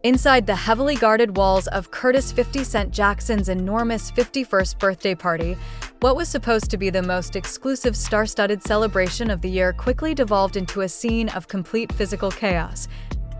Inside the heavily guarded walls of Curtis 50 Cent Jackson's enormous 51st birthday party, what was supposed to be the most exclusive star-studded celebration of the year quickly devolved into a scene of complete physical chaos,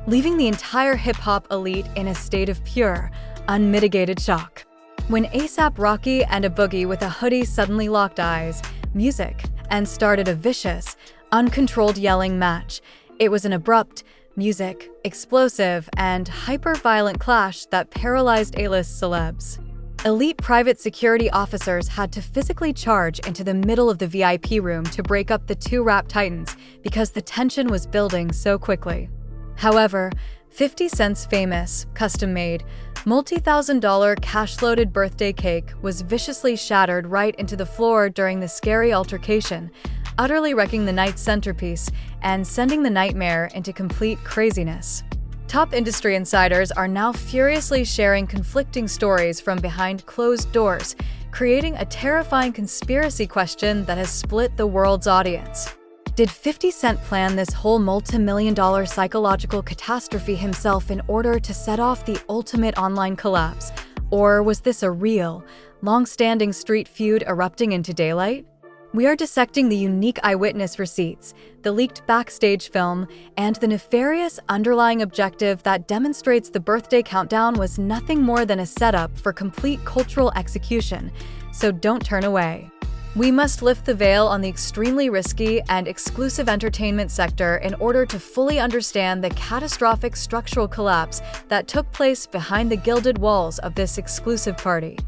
leaving the entire hip-hop elite in a state of pure, unmitigated shock. When A$AP Rocky and a boogie with a hoodie suddenly locked eyes, music, and started a vicious, uncontrolled yelling match, it was an abrupt, music, explosive, and hyper-violent clash that paralyzed A-list celebs. Elite private security officers had to physically charge into the middle of the VIP room to break up the two rap titans because the tension was building so quickly. However, 50 Cent's famous, custom-made, multi-thousand-dollar cash-loaded birthday cake was viciously shattered right into the floor during the scary altercation, utterly wrecking the night's centerpiece and sending the nightmare into complete craziness. Top industry insiders are now furiously sharing conflicting stories from behind closed doors, creating a terrifying conspiracy question that has split the world's audience. Did 50 Cent plan this whole multi-million-dollar psychological catastrophe himself in order to set off the ultimate online collapse? Or was this a real, long-standing street feud erupting into daylight? We are dissecting the unique eyewitness receipts, the leaked backstage film, and the nefarious underlying objective that demonstrates the birthday countdown was nothing more than a setup for complete cultural execution, so don't turn away. We must lift the veil on the extremely risky and exclusive entertainment sector in order to fully understand the catastrophic structural collapse that took place behind the gilded walls of this exclusive party.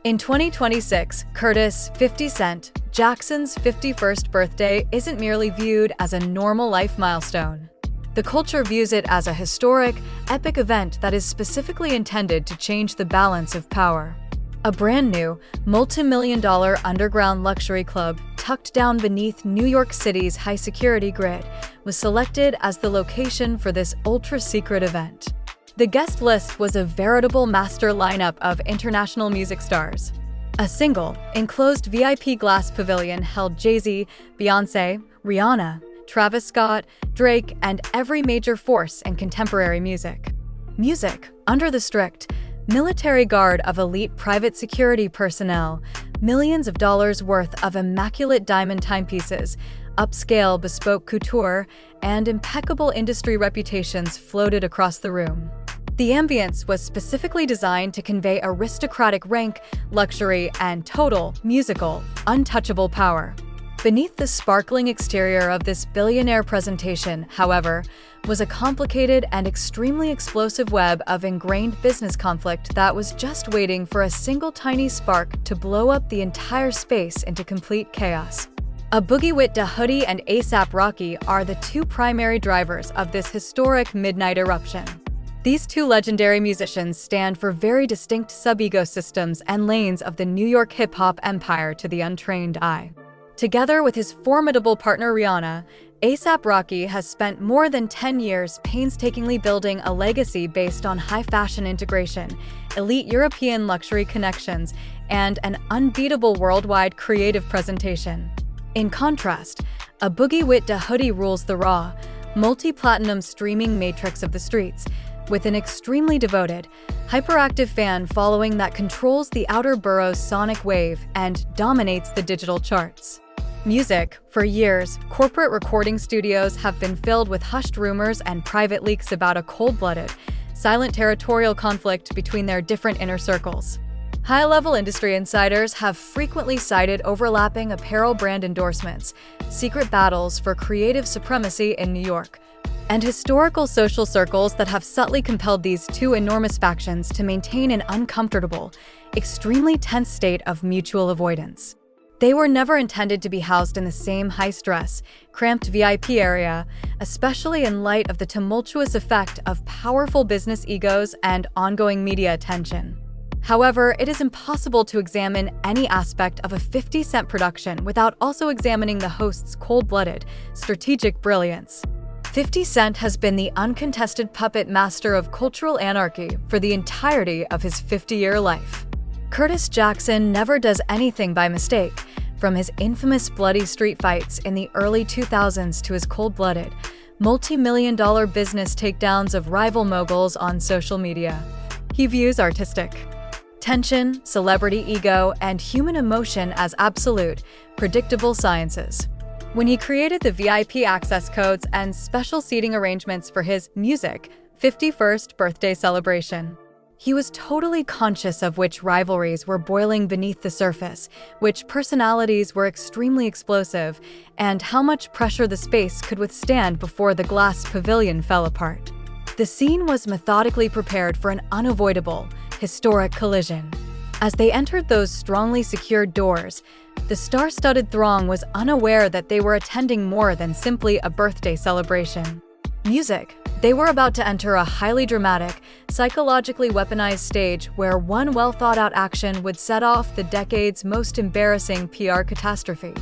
In 2026, Curtis 50 Cent Jackson's 51st birthday isn't merely viewed as a normal life milestone. The culture views it as a historic, epic event that is specifically intended to change the balance of power. A brand new, multi-million-dollar underground luxury club tucked down beneath New York City's high-security grid was selected as the location for this ultra-secret event. The guest list was a veritable master lineup of international music stars. A single, enclosed VIP glass pavilion held Jay-Z, Beyoncé, Rihanna, Travis Scott, Drake, and every major force in contemporary music. Music, under the strict, military guard of elite private security personnel, millions of dollars worth of immaculate diamond timepieces, upscale bespoke couture, and impeccable industry reputations floated across the room. The ambience was specifically designed to convey aristocratic rank, luxury, and total, musical, untouchable power. Beneath the sparkling exterior of this billionaire presentation, however, was a complicated and extremely explosive web of ingrained business conflict that was just waiting for a single tiny spark to blow up the entire space into complete chaos. A Boogie with Da Hoodie and A$AP Rocky are the two primary drivers of this historic midnight eruption. These two legendary musicians stand for very distinct sub-ecosystems and lanes of the New York hip-hop empire to the untrained eye. Together with his formidable partner Rihanna, A$AP Rocky has spent more than 10 years painstakingly building a legacy based on high-fashion integration, elite European luxury connections, and an unbeatable worldwide creative presentation. In contrast, A Boogie with Da Hoodie rules the raw, multi-platinum streaming matrix of the streets, with an extremely devoted, hyperactive fan following that controls the outer borough's sonic wave and dominates the digital charts. Music. For years, corporate recording studios have been filled with hushed rumors and private leaks about a cold-blooded, silent territorial conflict between their different inner circles. High-level industry insiders have frequently cited overlapping apparel brand endorsements, secret battles for creative supremacy in New York, and historical social circles that have subtly compelled these two enormous factions to maintain an uncomfortable, extremely tense state of mutual avoidance. They were never intended to be housed in the same high-stress, cramped VIP area, especially in light of the tumultuous effect of powerful business egos and ongoing media attention. However, it is impossible to examine any aspect of a 50 Cent production without also examining the host's cold-blooded, strategic brilliance. 50 Cent has been the uncontested puppet master of cultural anarchy for the entirety of his 50-year life. Curtis Jackson never does anything by mistake, from his infamous bloody street fights in the early 2000s to his cold-blooded, multi-million-dollar business takedowns of rival moguls on social media. He views artistic tension, celebrity ego, and human emotion as absolute, predictable sciences. When he created the VIP access codes and special seating arrangements for his music 51st birthday celebration, he was totally conscious of which rivalries were boiling beneath the surface, which personalities were extremely explosive, and how much pressure the space could withstand before the glass pavilion fell apart. The scene was methodically prepared for an unavoidable, historic collision. As they entered those strongly secured doors, the star-studded throng was unaware that they were attending more than simply a birthday celebration. Music. They were about to enter a highly dramatic, psychologically weaponized stage where one well-thought-out action would set off the decade's most embarrassing PR catastrophe.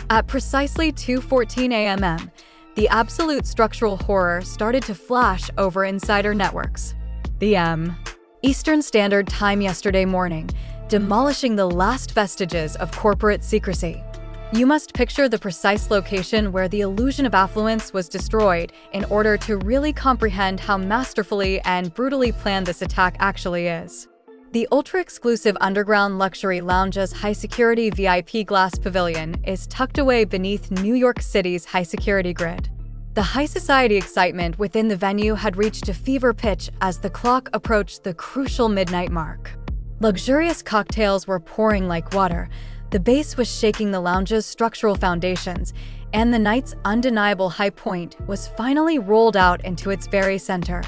At precisely 2:14 a.m., the absolute structural horror started to flash over insider networks. The Eastern Standard Time yesterday morning, demolishing the last vestiges of corporate secrecy. You must picture the precise location where the illusion of affluence was destroyed in order to really comprehend how masterfully and brutally planned this attack actually is. The ultra-exclusive underground luxury lounge's high-security VIP glass pavilion is tucked away beneath New York City's high-security grid. The high society excitement within the venue had reached a fever pitch as the clock approached the crucial midnight mark. Luxurious cocktails were pouring like water, the bass was shaking the lounge's structural foundations, and the night's undeniable high point was finally rolled out into its very center.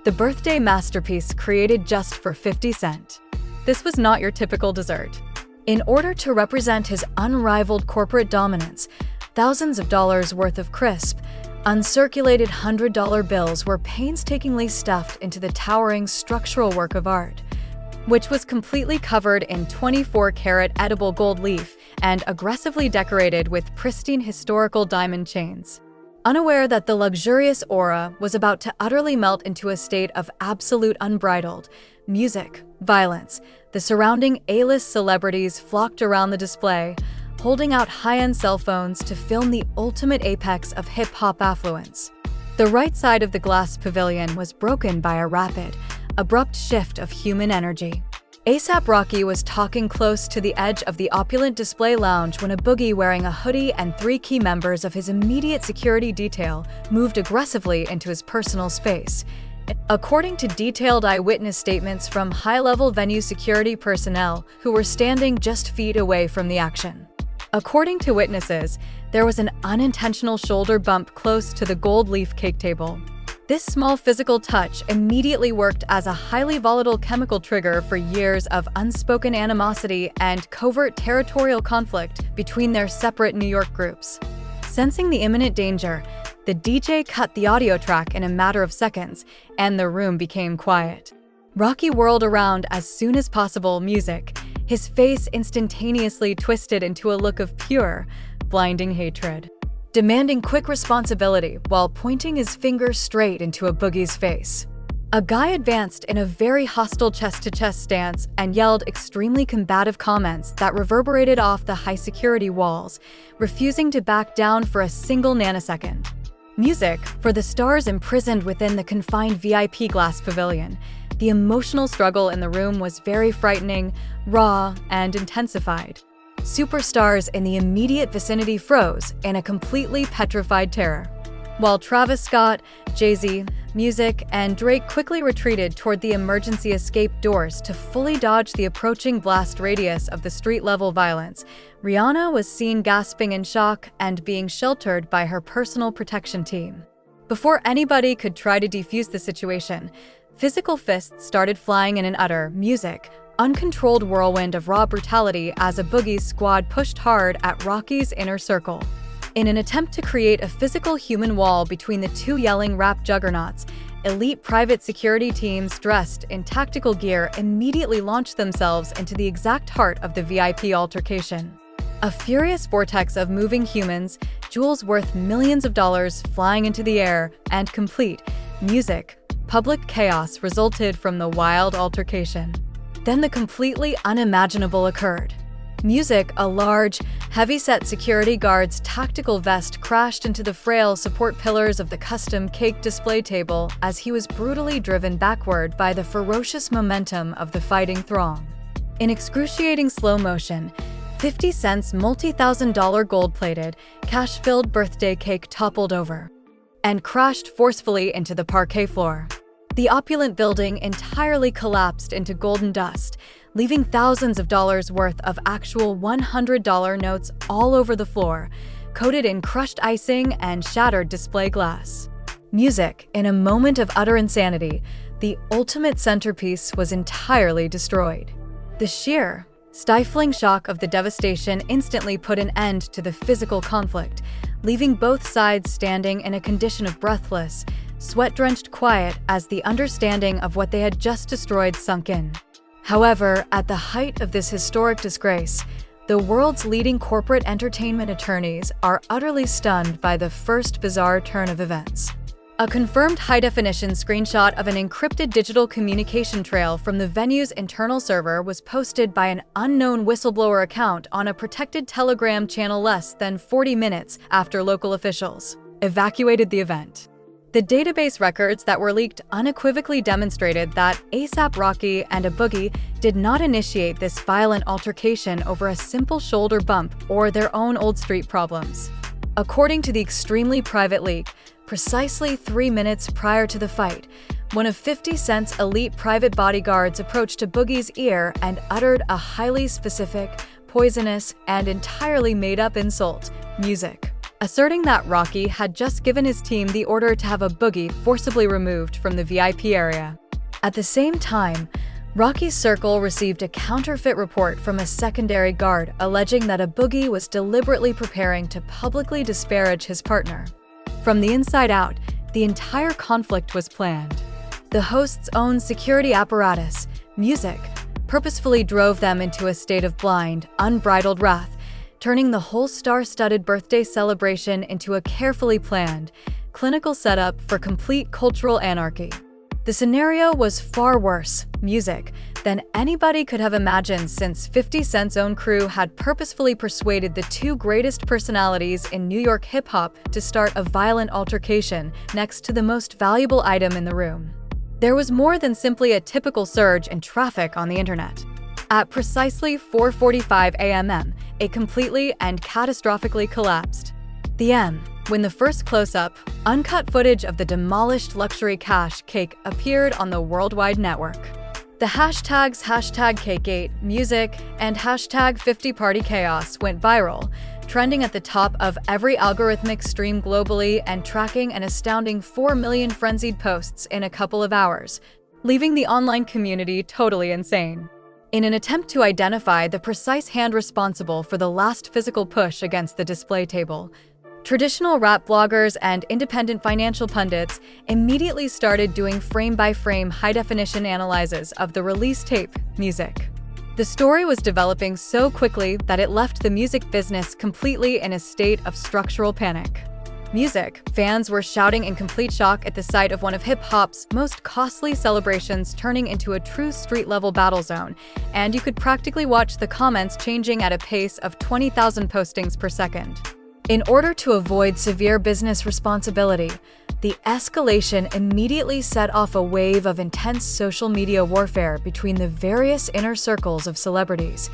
The birthday masterpiece created just for 50 Cent. This was not your typical dessert. In order to represent his unrivaled corporate dominance, thousands of dollars worth of crisp, uncirculated $100 bills were painstakingly stuffed into the towering structural work of art, which was completely covered in 24-karat edible gold leaf and aggressively decorated with pristine historical diamond chains. Unaware that the luxurious aura was about to utterly melt into a state of absolute unbridled music, violence, the surrounding A-list celebrities flocked around the display, holding out high-end cell phones to film the ultimate apex of hip-hop affluence. The right side of the glass pavilion was broken by a rapid, abrupt shift of human energy. A$AP Rocky was talking close to the edge of the opulent display lounge when a boogie wearing a hoodie and 3 key members of his immediate security detail moved aggressively into his personal space. According to detailed eyewitness statements from high-level venue security personnel who were standing just feet away from the action. According to witnesses, there was an unintentional shoulder bump close to the gold leaf cake table. This small physical touch immediately worked as a highly volatile chemical trigger for years of unspoken animosity and covert territorial conflict between their separate New York groups. Sensing the imminent danger, the DJ cut the audio track in a matter of seconds, and the room became quiet. Rocky whirled around as soon as possible music, his face instantaneously twisted into a look of pure, blinding hatred, demanding quick responsibility while pointing his finger straight into a boogie's face. A guy advanced in a very hostile chest-to-chest stance and yelled extremely combative comments that reverberated off the high-security walls, refusing to back down for a single nanosecond. Music, for the stars imprisoned within the confined VIP glass pavilion. The emotional struggle in the room was very frightening, raw, and intensified. Superstars in the immediate vicinity froze in a completely petrified terror, while Travis Scott, Jay-Z, Music, and Drake quickly retreated toward the emergency escape doors to fully dodge the approaching blast radius of the street-level violence. Rihanna was seen gasping in shock and being sheltered by her personal protection team. Before anybody could try to defuse the situation, physical fists started flying in an utter, uncontrolled whirlwind of raw brutality as a boogie squad pushed hard at Rocky's inner circle. In an attempt to create a physical human wall between the two yelling rap juggernauts, elite private security teams dressed in tactical gear immediately launched themselves into the exact heart of the VIP altercation. A furious vortex of moving humans, jewels worth millions of dollars flying into the air, and complete, public chaos resulted from the wild altercation. Then the completely unimaginable occurred. Music, a large, heavy-set security guard's tactical vest crashed into the frail support pillars of the custom cake display table as he was brutally driven backward by the ferocious momentum of the fighting throng. In excruciating slow motion, 50 Cent's multi-thousand-dollar gold-plated, cash-filled birthday cake toppled over and crashed forcefully into the parquet floor. The opulent building entirely collapsed into golden dust, leaving thousands of dollars worth of actual $100 notes all over the floor, coated in crushed icing and shattered display glass. Music, in a moment of utter insanity, the ultimate centerpiece was entirely destroyed. The sheer, stifling shock of the devastation instantly put an end to the physical conflict, leaving both sides standing in a condition of breathless, sweat-drenched quiet as the understanding of what they had just destroyed sunk in. However, at the height of this historic disgrace, the world's leading corporate entertainment attorneys are utterly stunned by the first bizarre turn of events. A confirmed high-definition screenshot of an encrypted digital communication trail from the venue's internal server was posted by an unknown whistleblower account on a protected Telegram channel less than 40 minutes after local officials evacuated the event. The database records that were leaked unequivocally demonstrated that A$AP Rocky and a Boogie did not initiate this violent altercation over a simple shoulder bump or their own old street problems. According to the extremely private leak, precisely 3 minutes prior to the fight, one of 50 Cent's elite private bodyguards approached a Boogie's ear and uttered a highly specific, poisonous, and entirely made-up insult, music, asserting that Rocky had just given his team the order to have a Boogie forcibly removed from the VIP area. At the same time, Rocky's circle received a counterfeit report from a secondary guard alleging that a Boogie was deliberately preparing to publicly disparage his partner. From the inside out, the entire conflict was planned. The host's own security apparatus, music, purposefully drove them into a state of blind, unbridled wrath, turning the whole star-studded birthday celebration into a carefully planned, clinical setup for complete cultural anarchy. The scenario was far worse, music, than anybody could have imagined since 50 Cent's own crew had purposefully persuaded the two greatest personalities in New York hip-hop to start a violent altercation next to the most valuable item in the room. There was more than simply a typical surge in traffic on the internet. At precisely 4:45 a.m., it completely and catastrophically collapsed. When the first close-up, uncut footage of the demolished luxury cash cake appeared on the worldwide network. The hashtags #Cakegate, music, and #50partychaos went viral, trending at the top of every algorithmic stream globally and tracking an astounding 4 million frenzied posts in a couple of hours, leaving the online community totally insane. In an attempt to identify the precise hand responsible for the last physical push against the display table, traditional rap bloggers and independent financial pundits immediately started doing frame-by-frame high-definition analyses of the release tape, music. The story was developing so quickly that it left the music business completely in a state of structural panic. Music fans were shouting in complete shock at the sight of one of hip-hop's most costly celebrations turning into a true street-level battle zone, and you could practically watch the comments changing at a pace of 20,000 postings per second. In order to avoid severe business responsibility, the escalation immediately set off a wave of intense social media warfare between the various inner circles of celebrities,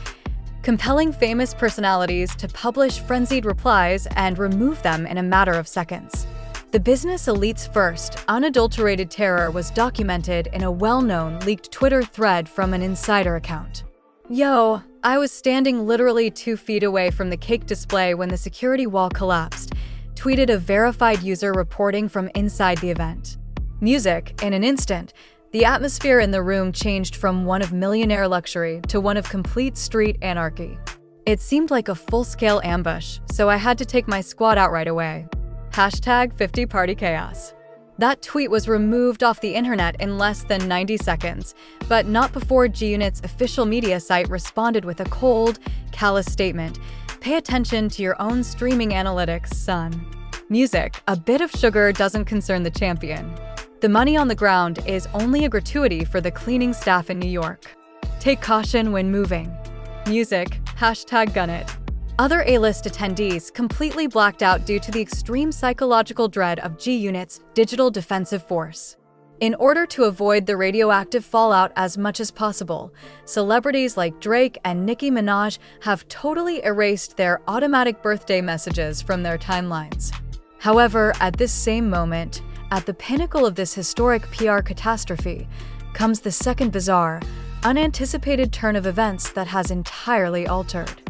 compelling famous personalities to publish frenzied replies and remove them in a matter of seconds. The business elite's first, unadulterated terror was documented in a well-known leaked Twitter thread from an insider account. "Yo, I was standing literally 2 feet away from the cake display when the security wall collapsed," tweeted a verified user reporting from inside the event. Music, in an instant, the atmosphere in the room changed from one of millionaire luxury to one of complete street anarchy. It seemed like a full-scale ambush, so I had to take my squad out right away. #50partychaos. That tweet was removed off the internet in less than 90 seconds, but not before G-Unit's official media site responded with a cold, callous statement. "Pay attention to your own streaming analytics, son." Music, a bit of sugar doesn't concern the champion. The money on the ground is only a gratuity for the cleaning staff in New York. Take caution when moving. Music, #GunIt. Other A-list attendees completely blacked out due to the extreme psychological dread of G-Unit's digital defensive force. In order to avoid the radioactive fallout as much as possible, celebrities like Drake and Nicki Minaj have totally erased their automatic birthday messages from their timelines. However, at this same moment, at the pinnacle of this historic PR catastrophe, comes the second bizarre, unanticipated turn of events that has entirely altered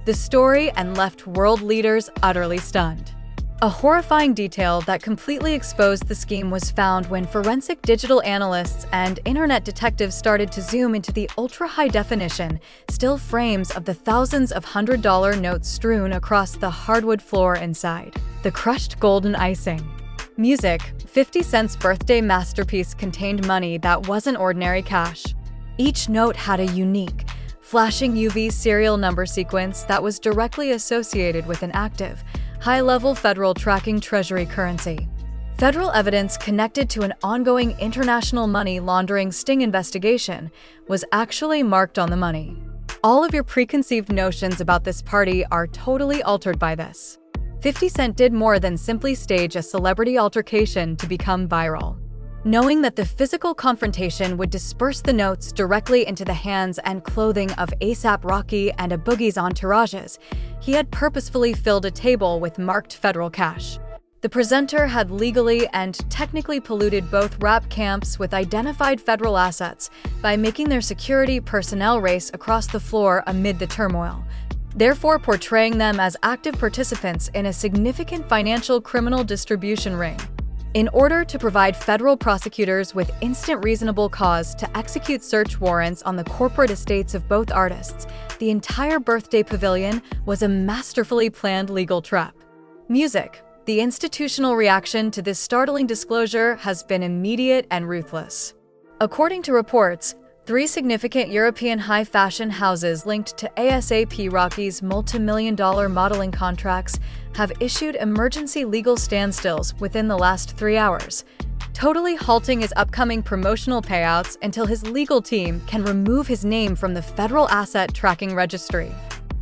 the story and left world leaders utterly stunned. A horrifying detail that completely exposed the scheme was found when forensic digital analysts and internet detectives started to zoom into the ultra-high-definition still frames of the thousands of $100 notes strewn across the hardwood floor inside. The crushed golden icing. Music, 50 Cent's birthday masterpiece contained money that wasn't ordinary cash. Each note had a unique, flashing UV serial number sequence that was directly associated with an active, high-level federal tracking treasury currency. Federal evidence connected to an ongoing international money laundering sting investigation was actually marked on the money. All of your preconceived notions about this party are totally altered by this. 50 Cent did more than simply stage a celebrity altercation to become viral. Knowing that the physical confrontation would disperse the notes directly into the hands and clothing of A$AP Rocky and a Boogie's entourages, he had purposefully filled a table with marked federal cash. The presenter had legally and technically polluted both rap camps with identified federal assets by making their security personnel race across the floor amid the turmoil, therefore portraying them as active participants in a significant financial criminal distribution ring. In order to provide federal prosecutors with instant reasonable cause to execute search warrants on the corporate estates of both artists, the entire birthday pavilion was a masterfully planned legal trap. Music. The institutional reaction to this startling disclosure has been immediate and ruthless. According to reports, 3 significant European high-fashion houses linked to A$AP Rocky's multi-million-dollar modeling contracts have issued emergency legal standstills within the last 3 hours, totally halting his upcoming promotional payouts until his legal team can remove his name from the Federal Asset Tracking Registry.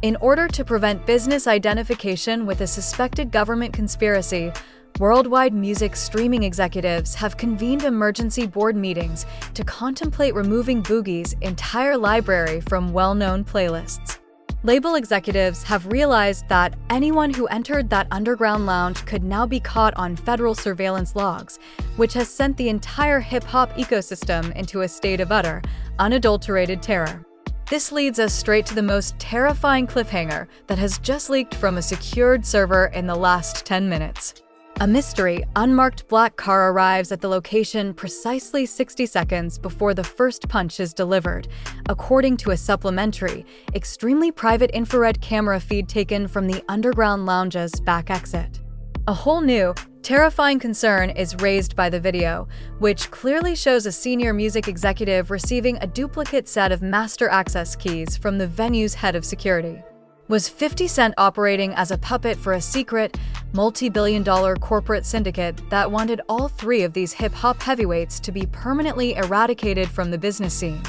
In order to prevent business identification with a suspected government conspiracy, worldwide music streaming executives have convened emergency board meetings to contemplate removing Boogie's entire library from well-known playlists. Label executives have realized that anyone who entered that underground lounge could now be caught on federal surveillance logs, which has sent the entire hip-hop ecosystem into a state of utter, unadulterated terror. This leads us straight to the most terrifying cliffhanger that has just leaked from a secured server in the last 10 minutes. A mystery, unmarked black car arrives at the location precisely 60 seconds before the first punch is delivered, according to a supplementary, extremely private infrared camera feed taken from the underground lounge's back exit. A whole new, terrifying concern is raised by the video, which clearly shows a senior music executive receiving a duplicate set of master access keys from the venue's head of security. Was 50 Cent operating as a puppet for a secret, multi-billion-dollar corporate syndicate that wanted all 3 of these hip-hop heavyweights to be permanently eradicated from the business scene?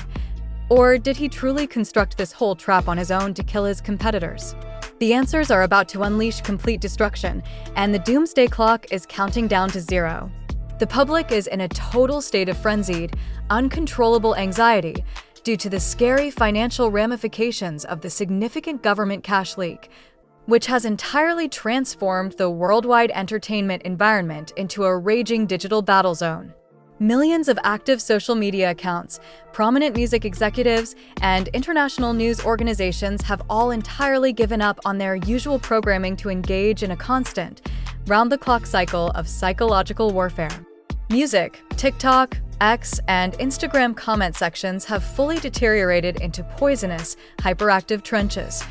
Or did he truly construct this whole trap on his own to kill his competitors? The answers are about to unleash complete destruction, and the doomsday clock is counting down to 0. The public is in a total state of frenzied, uncontrollable anxiety due to the scary financial ramifications of the significant government cash leak, which has entirely transformed the worldwide entertainment environment into a raging digital battle zone. Millions of active social media accounts, prominent music executives, and international news organizations have all entirely given up on their usual programming to engage in a constant, round-the-clock cycle of psychological warfare. Music, TikTok, X, and Instagram comment sections have fully deteriorated into poisonous, hyperactive trenches,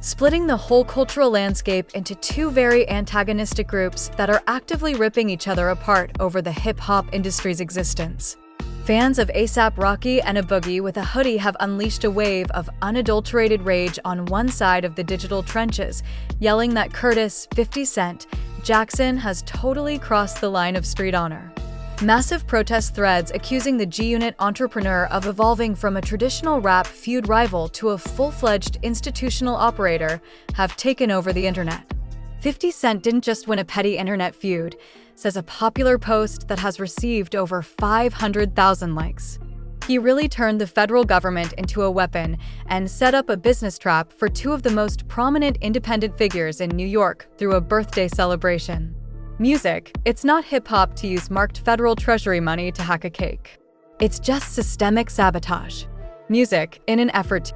splitting the whole cultural landscape into 2 very antagonistic groups that are actively ripping each other apart over the hip-hop industry's existence. Fans of A$AP Rocky and a Boogie with a hoodie have unleashed a wave of unadulterated rage on one side of the digital trenches, yelling that Curtis, 50 Cent, Jackson has totally crossed the line of street honor. Massive protest threads accusing the G-Unit entrepreneur of evolving from a traditional rap feud rival to a full-fledged institutional operator have taken over the internet. 50 Cent didn't just win a petty internet feud, says a popular post that has received over 500,000 likes. He really turned the federal government into a weapon and set up a business trap for two of the most prominent independent figures in New York through a birthday celebration. Music, it's not hip-hop to use marked federal treasury money to hack a cake. It's just systemic sabotage. Music, in an effort to